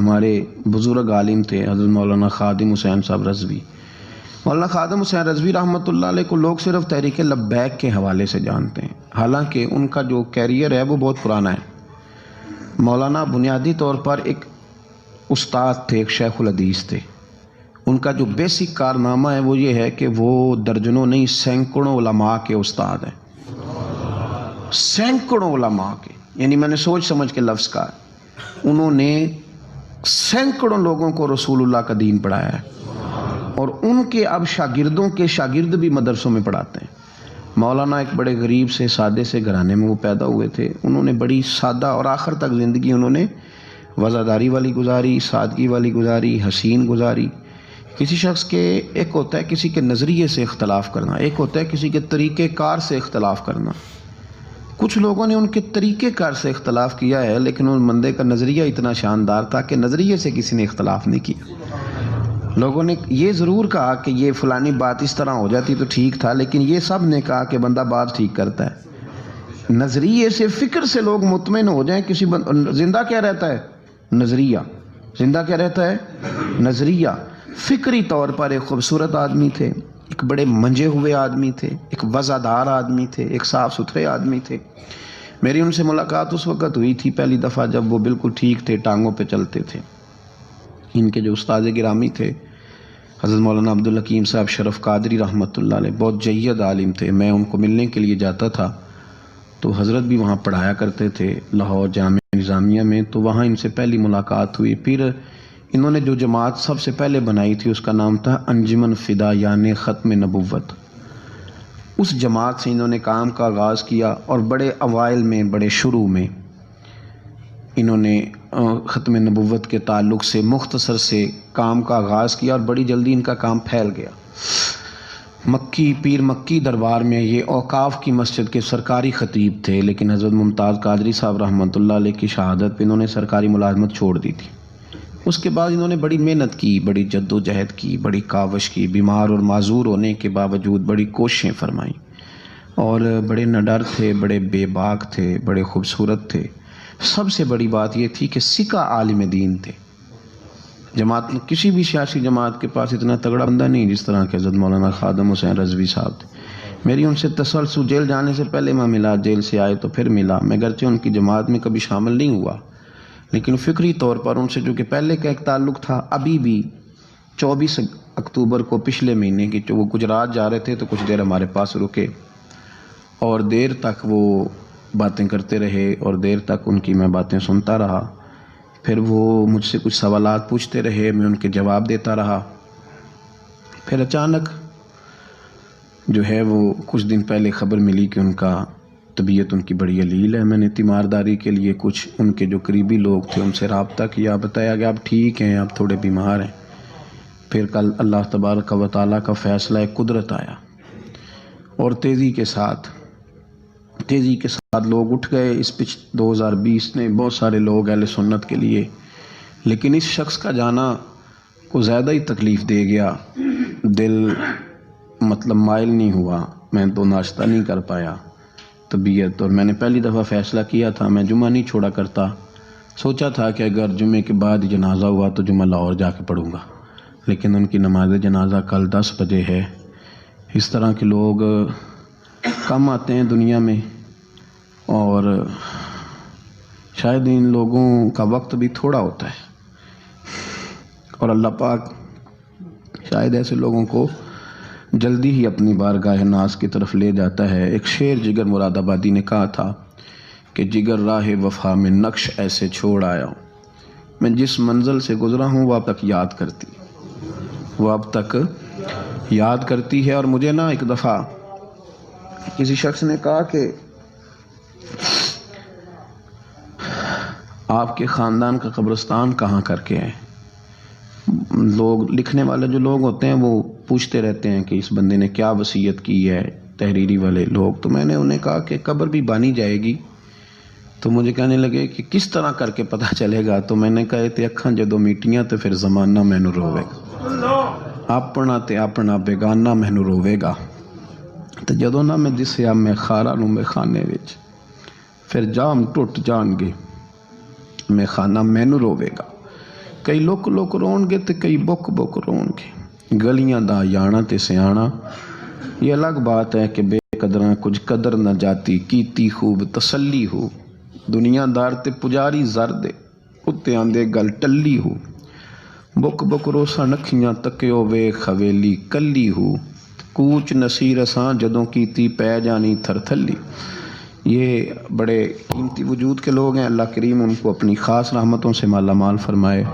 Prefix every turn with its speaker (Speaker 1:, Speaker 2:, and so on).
Speaker 1: ہمارے بزرگ عالم تھے حضرت مولانا خادم حسین صاحب رضوی۔ مولانا خادم حسین رضوی رحمۃ اللہ علیہ کو لوگ صرف تحریک لبیک کے حوالے سے جانتے ہیں، حالانکہ ان کا جو کیریئر ہے وہ بہت پرانا ہے۔ مولانا بنیادی طور پر ایک استاد تھے، ایک شیخ الحدیث تھے۔ ان کا جو بیسک کارنامہ ہے وہ یہ ہے کہ وہ درجنوں نہیں سینکڑوں علماء کے استاد ہیں، سینکڑوں علماء کے، یعنی میں نے سوچ سمجھ کے لفظ کہا، انہوں نے سینکڑوں لوگوں کو رسول اللہ کا دین پڑھایا ہے، اور ان کے اب شاگردوں کے شاگرد بھی مدرسوں میں پڑھاتے ہیں۔ مولانا ایک بڑے غریب سے سادے سے گھرانے میں وہ پیدا ہوئے تھے، انہوں نے بڑی سادہ اور آخر تک زندگی انہوں نے وزاداری والی گزاری، سادگی والی گزاری، حسین گزاری۔ کسی شخص کے ایک ہوتا ہے کسی کے نظریے سے اختلاف کرنا، ایک ہوتا ہے کسی کے طریقہ کار سے اختلاف کرنا۔ کچھ لوگوں نے ان کے طریقہ کار سے اختلاف کیا ہے، لیکن ان بندے کا نظریہ اتنا شاندار تھا کہ نظریے سے کسی نے اختلاف نہیں کیا۔ لوگوں نے یہ ضرور کہا کہ یہ فلانی بات اس طرح ہو جاتی تو ٹھیک تھا، لیکن یہ سب نے کہا کہ بندہ بات ٹھیک کرتا ہے۔ نظریے سے، فکر سے لوگ مطمئن ہو جائیں کسی زندہ کیا رہتا ہے؟ نظریہ۔ زندہ کیا رہتا ہے؟ نظریہ۔ فکری طور پر ایک خوبصورت آدمی تھے، ایک بڑے منجے ہوئے آدمی تھے، ایک وزادار آدمی تھے، ایک صاف ستھرے آدمی تھے۔ میری ان سے ملاقات اس وقت ہوئی تھی پہلی دفعہ جب وہ بالکل ٹھیک تھے، ٹانگوں پہ چلتے تھے۔ ان کے جو استاد گرامی تھے حضرت مولانا عبدالحکیم صاحب شرف قادری رحمۃ اللہ علیہ، بہت جید عالم تھے۔ میں ان کو ملنے کے لیے جاتا تھا تو حضرت بھی وہاں پڑھایا کرتے تھے لاہور جامعہ نظامیہ میں، تو وہاں ان سے پہلی ملاقات ہوئی۔ پھر انہوں نے جو جماعت سب سے پہلے بنائی تھی اس کا نام تھا انجمن فدا یعنی ختم نبوت۔ اس جماعت سے انہوں نے کام کا آغاز کیا، اور بڑے اوائل میں، بڑے شروع میں انہوں نے ختم نبوت کے تعلق سے مختصر سے کام کا آغاز کیا، اور بڑی جلدی ان کا کام پھیل گیا۔ مکی پیر مکی دربار میں یہ اوقاف کی مسجد کے سرکاری خطیب تھے، لیکن حضرت ممتاز قادری صاحب رحمۃ اللہ علیہ کی شہادت پہ انہوں نے سرکاری ملازمت چھوڑ دی تھی۔ اس کے بعد انہوں نے بڑی محنت کی، بڑی جد و جہد کی، بڑی کاوش کی، بیمار اور معذور ہونے کے باوجود بڑی کوششیں فرمائیں، اور بڑے نڈر تھے، بڑے بے باک تھے، بڑے خوبصورت تھے۔ سب سے بڑی بات یہ تھی کہ سکہ عالم دین تھے۔ جماعت میں کسی بھی سیاسی جماعت کے پاس اتنا تگڑا بندہ نہیں جس طرح کہ حضرت مولانا خادم حسین رضوی صاحب تھے۔ میری ان سے تسلسل، جیل جانے سے پہلے میں ملا، جیل سے آئے تو پھر ملا۔ میں گرچہ ان کی جماعت میں کبھی شامل نہیں ہوا، لیکن فکری طور پر ان سے جو کہ پہلے کا ایک تعلق تھا، ابھی بھی 24 اکتوبر کو پچھلے مہینے کی وہ گجرات جا رہے تھے تو کچھ دیر ہمارے پاس رکے، اور دیر تک وہ باتیں کرتے رہے، اور دیر تک ان کی میں باتیں سنتا رہا۔ پھر وہ مجھ سے کچھ سوالات پوچھتے رہے، میں ان کے جواب دیتا رہا۔ پھر اچانک جو ہے وہ کچھ دن پہلے خبر ملی کہ ان کا طبیعت ان کی بڑی علیل ہے۔ میں نے تیمارداری کے لیے کچھ ان کے جو قریبی لوگ تھے ان سے رابطہ کیا، بتایا کہ آپ ٹھیک ہیں، آپ تھوڑے بیمار ہیں۔ پھر کل اللہ تبارک و تعالیٰ کا فیصلہ قدرت آیا، اور تیزی کے ساتھ لوگ اٹھ گئے۔ اس 2020 نے بہت سارے لوگ اہل سنت کے لیے، لیکن اس شخص کا جانا کو زیادہ ہی تکلیف دے گیا۔ دل مائل نہیں ہوا، میں تو ناشتہ نہیں کر پایا طبیعت، اور میں نے پہلی دفعہ فیصلہ کیا تھا میں جمعہ نہیں چھوڑا کرتا۔ سوچا تھا کہ اگر جمعے کے بعد جنازہ ہوا تو جمعہ لاہور جا کے پڑھوں گا، لیکن ان کی نماز جنازہ کل 10 بجے ہے۔ اس طرح کے لوگ کم آتے ہیں دنیا میں، اور شاید ان لوگوں کا وقت بھی تھوڑا ہوتا ہے، اور اللہ پاک شاید ایسے لوگوں کو جلدی ہی اپنی بارگاہ ناز کی طرف لے جاتا ہے۔ ایک شعر جگر مراد آبادی نے کہا تھا کہ جگر راہ وفا میں نقش ایسے چھوڑ آیا ہوں، میں جس منزل سے گزرا ہوں وہ اب تک یاد کرتی ہے۔ اور مجھے نا ایک دفعہ کسی شخص نے کہا کہ آپ کے خاندان کا قبرستان کہاں کر کے ہے؟ لوگ لکھنے والے جو لوگ ہوتے ہیں وہ پوچھتے رہتے ہیں کہ اس بندے نے کیا وصیت کی ہے، تحریری والے لوگ۔ تو میں نے انہیں کہا کہ قبر بھی بانی جائے گی۔ تو مجھے کہنے لگے کہ کس طرح کر کے پتہ چلے گا؟ تو میں نے کہا تے اکھاں جدوں میٹیاں تو پھر زمانہ مینوں روے گا، اپنا تے اپنا بیگانہ مینوں روے گا، تے جدوں نہ میں دسیا میں خارا نوں میں خانے وچ، پھر جام ٹوٹ جان گے میں خانہ مینوں روے گا۔ کئی لک لک رون گے تے کئی بک بک رون گے، گلیاں دا یانا تے سیانا۔ یہ الگ بات ہے کہ بے قدراں کچھ قدر نہ جاتی، کیتی خوب تسلی ہو، دنیا دار تے پجاری زر دے اتے آندے گل ٹلی ہو، بک بک روسا نکھیاں تکیو ویکھ حویلی کلی ہو، کوچ نصیر اساں جدوں کیتی پے جانی تھر تھلی۔ یہ بڑے قیمتی وجود کے لوگ ہیں، اللہ کریم ان کو اپنی خاص رحمتوں سے مالا مال فرمائے۔